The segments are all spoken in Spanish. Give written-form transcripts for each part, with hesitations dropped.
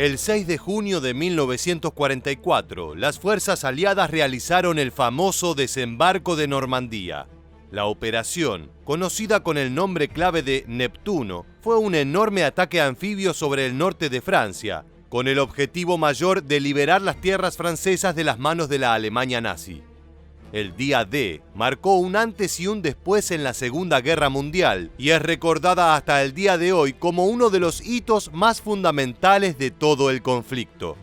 El 6 de junio de 1944, las fuerzas aliadas realizaron el famoso desembarco de Normandía. La operación, conocida con el nombre clave de Neptuno, fue un enorme ataque anfibio sobre el norte de Francia, con el objetivo mayor de liberar las tierras francesas de las manos de la Alemania nazi. El día D marcó un antes y un después en la Segunda Guerra Mundial y es recordada hasta el día de hoy como uno de los hitos más fundamentales de todo el conflicto.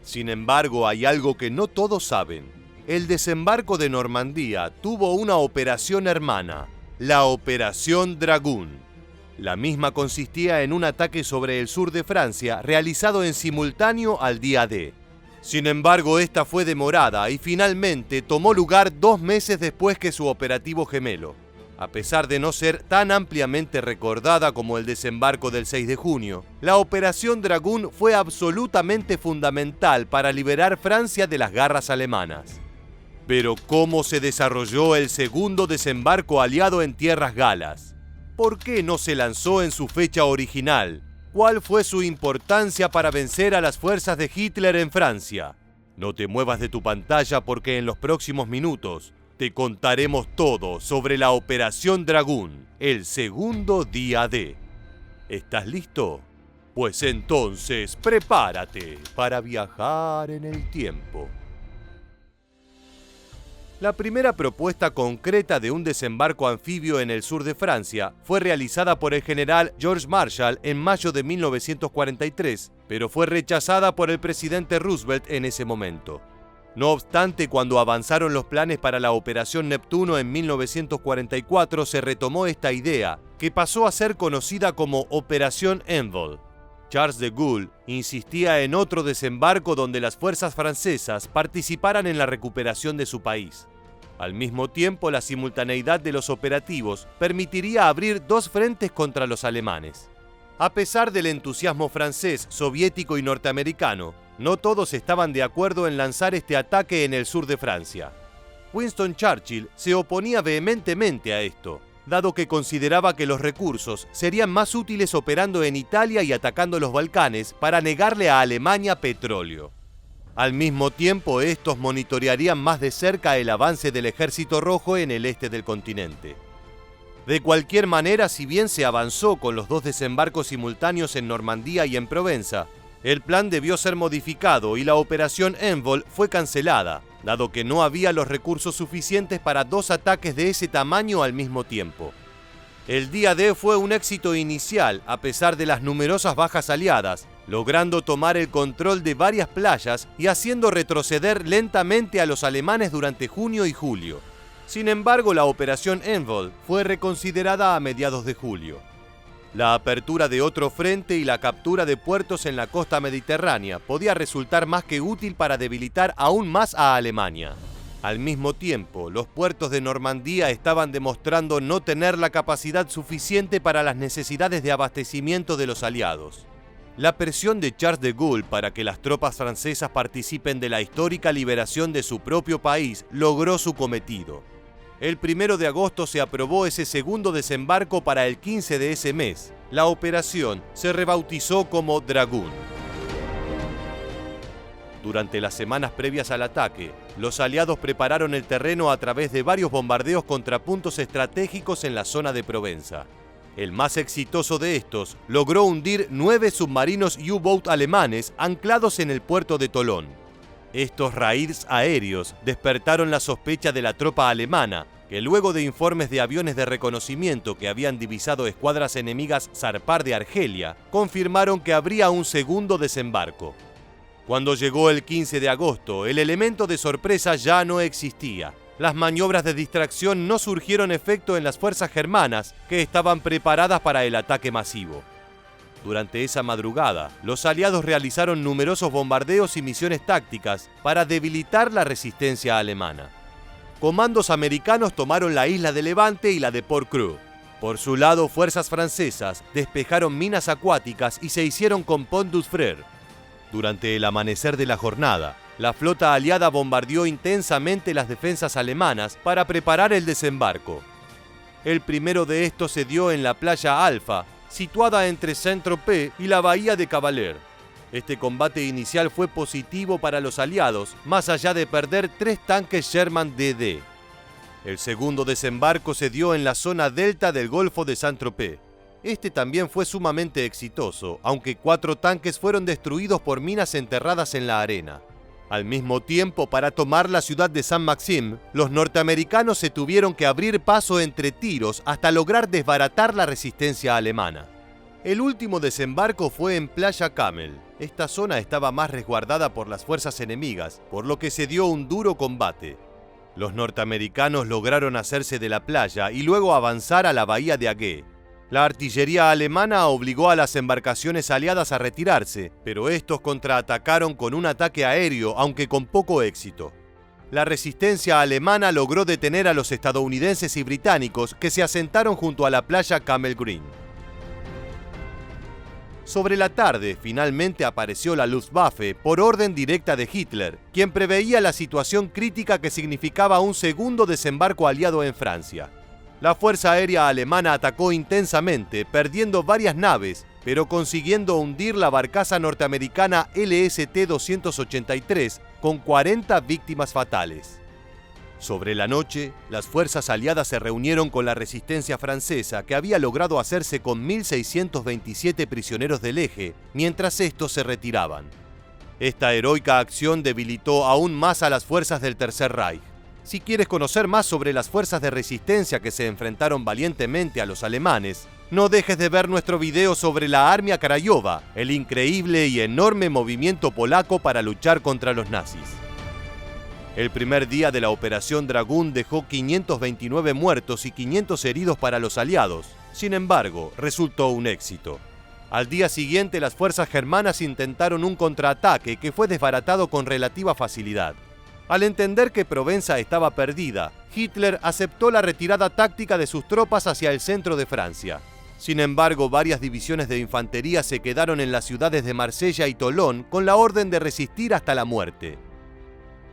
Sin embargo, hay algo que no todos saben. El desembarco de Normandía tuvo una operación hermana, la Operación Dragoon. La misma consistía en un ataque sobre el sur de Francia realizado en simultáneo al día D. Sin embargo, esta fue demorada y finalmente tomó lugar 2 meses después que su operativo gemelo. A pesar de no ser tan ampliamente recordada como el desembarco del 6 de junio, la Operación Dragoon fue absolutamente fundamental para liberar Francia de las garras alemanas. Pero ¿cómo se desarrolló el segundo desembarco aliado en tierras galas? ¿Por qué no se lanzó en su fecha original? ¿Cuál fue su importancia para vencer a las fuerzas de Hitler en Francia? No te muevas de tu pantalla porque en los próximos minutos te contaremos todo sobre la Operación Dragoon, el segundo día D. ¿Estás listo? Pues entonces prepárate para viajar en el tiempo. La primera propuesta concreta de un desembarco anfibio en el sur de Francia fue realizada por el general George Marshall en mayo de 1943, pero fue rechazada por el presidente Roosevelt en ese momento. No obstante, cuando avanzaron los planes para la Operación Neptuno en 1944, se retomó esta idea, que pasó a ser conocida como Operación Envol. Charles de Gaulle insistía en otro desembarco donde las fuerzas francesas participaran en la recuperación de su país. Al mismo tiempo, la simultaneidad de los operativos permitiría abrir 2 frentes contra los alemanes. A pesar del entusiasmo francés, soviético y norteamericano, no todos estaban de acuerdo en lanzar este ataque en el sur de Francia. Winston Churchill se oponía vehementemente a esto, dado que consideraba que los recursos serían más útiles operando en Italia y atacando los Balcanes para negarle a Alemania petróleo. Al mismo tiempo, estos monitorearían más de cerca el avance del Ejército Rojo en el este del continente. De cualquier manera, si bien se avanzó con los 2 desembarcos simultáneos en Normandía y en Provenza, el plan debió ser modificado y la Operación Envol fue cancelada, dado que no había los recursos suficientes para 2 ataques de ese tamaño al mismo tiempo. El día D fue un éxito inicial a pesar de las numerosas bajas aliadas, logrando tomar el control de varias playas y haciendo retroceder lentamente a los alemanes durante junio y julio. Sin embargo, la Operación Envol fue reconsiderada a mediados de julio. La apertura de otro frente y la captura de puertos en la costa mediterránea podía resultar más que útil para debilitar aún más a Alemania. Al mismo tiempo, los puertos de Normandía estaban demostrando no tener la capacidad suficiente para las necesidades de abastecimiento de los aliados. La presión de Charles de Gaulle para que las tropas francesas participen de la histórica liberación de su propio país logró su cometido. El 1 de agosto se aprobó ese segundo desembarco para el 15 de ese mes. La operación se rebautizó como Dragoon. Durante las semanas previas al ataque, los aliados prepararon el terreno a través de varios bombardeos contra puntos estratégicos en la zona de Provenza. El más exitoso de estos logró hundir 9 submarinos U-boat alemanes anclados en el puerto de Tolón. Estos raids aéreos despertaron la sospecha de la tropa alemana, que luego de informes de aviones de reconocimiento que habían divisado escuadras enemigas zarpar de Argelia, confirmaron que habría un segundo desembarco. Cuando llegó el 15 de agosto, el elemento de sorpresa ya no existía. Las maniobras de distracción no surgieron efecto en las fuerzas germanas, que estaban preparadas para el ataque masivo. Durante esa madrugada, los aliados realizaron numerosos bombardeos y misiones tácticas para debilitar la resistencia alemana. Comandos americanos tomaron la isla de Levante y la de Port-Cru. Por su lado, fuerzas francesas despejaron minas acuáticas y se hicieron con Pont du Frère. Durante el amanecer de la jornada, la flota aliada bombardeó intensamente las defensas alemanas para preparar el desembarco. El primero de estos se dio en la playa Alfa, situada entre Saint-Tropez y la bahía de Cavalier. Este combate inicial fue positivo para los aliados, más allá de perder 3 tanques Sherman DD. El segundo desembarco se dio en la zona delta del Golfo de Saint-Tropez. Este también fue sumamente exitoso, aunque 4 tanques fueron destruidos por minas enterradas en la arena. Al mismo tiempo, para tomar la ciudad de Saint-Maxime, los norteamericanos se tuvieron que abrir paso entre tiros hasta lograr desbaratar la resistencia alemana. El último desembarco fue en Playa Camel. Esta zona estaba más resguardada por las fuerzas enemigas, por lo que se dio un duro combate. Los norteamericanos lograron hacerse de la playa y luego avanzar a la bahía de Agué. La artillería alemana obligó a las embarcaciones aliadas a retirarse, pero estos contraatacaron con un ataque aéreo, aunque con poco éxito. La resistencia alemana logró detener a los estadounidenses y británicos que se asentaron junto a la playa Camel Green. Sobre la tarde, finalmente apareció la Luftwaffe por orden directa de Hitler, quien preveía la situación crítica que significaba un segundo desembarco aliado en Francia. La Fuerza Aérea Alemana atacó intensamente, perdiendo varias naves, pero consiguiendo hundir la barcaza norteamericana LST-283 con 40 víctimas fatales. Sobre la noche, las fuerzas aliadas se reunieron con la resistencia francesa, que había logrado hacerse con 1.627 prisioneros del eje, mientras estos se retiraban. Esta heroica acción debilitó aún más a las fuerzas del Tercer Reich. Si quieres conocer más sobre las fuerzas de resistencia que se enfrentaron valientemente a los alemanes, no dejes de ver nuestro video sobre la Armia Krajowa, el increíble y enorme movimiento polaco para luchar contra los nazis. El primer día de la Operación Dragoon dejó 529 muertos y 500 heridos para los aliados. Sin embargo, resultó un éxito. Al día siguiente, las fuerzas germanas intentaron un contraataque que fue desbaratado con relativa facilidad. Al entender que Provenza estaba perdida, Hitler aceptó la retirada táctica de sus tropas hacia el centro de Francia. Sin embargo, varias divisiones de infantería se quedaron en las ciudades de Marsella y Tolón con la orden de resistir hasta la muerte.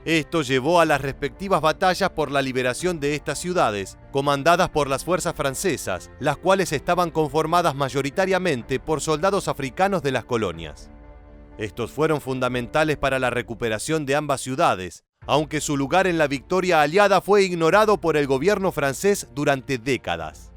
Esto llevó a las respectivas batallas por la liberación de estas ciudades, comandadas por las fuerzas francesas, las cuales estaban conformadas mayoritariamente por soldados africanos de las colonias. Estos fueron fundamentales para la recuperación de ambas ciudades, aunque su lugar en la victoria aliada fue ignorado por el gobierno francés durante décadas.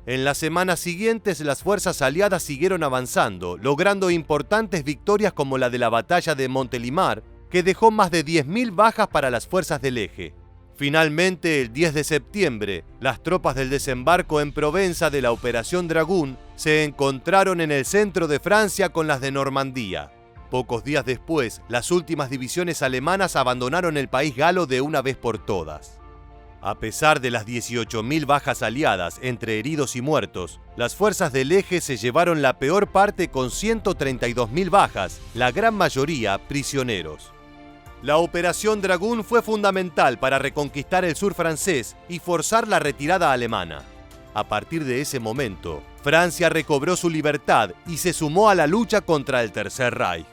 En las semanas siguientes, las fuerzas aliadas siguieron avanzando, logrando importantes victorias como la de la batalla de Montélimar, que dejó más de 10.000 bajas para las fuerzas del eje. Finalmente, el 10 de septiembre, las tropas del desembarco en Provenza de la Operación Dragoon se encontraron en el centro de Francia con las de Normandía. Pocos días después, las últimas divisiones alemanas abandonaron el país galo de una vez por todas. A pesar de las 18.000 bajas aliadas entre heridos y muertos, las fuerzas del eje se llevaron la peor parte con 132.000 bajas, la gran mayoría prisioneros. La Operación Dragoon fue fundamental para reconquistar el sur francés y forzar la retirada alemana. A partir de ese momento, Francia recobró su libertad y se sumó a la lucha contra el Tercer Reich.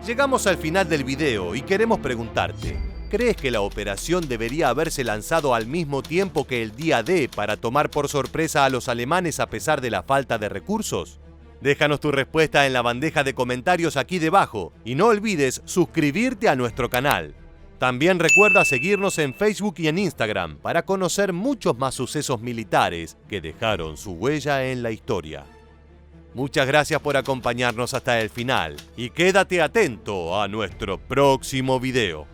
Llegamos al final del video y queremos preguntarte, ¿crees que la operación debería haberse lanzado al mismo tiempo que el día D para tomar por sorpresa a los alemanes a pesar de la falta de recursos? Déjanos tu respuesta en la bandeja de comentarios aquí debajo y no olvides suscribirte a nuestro canal. También recuerda seguirnos en Facebook y en Instagram para conocer muchos más sucesos militares que dejaron su huella en la historia. Muchas gracias por acompañarnos hasta el final y quédate atento a nuestro próximo video.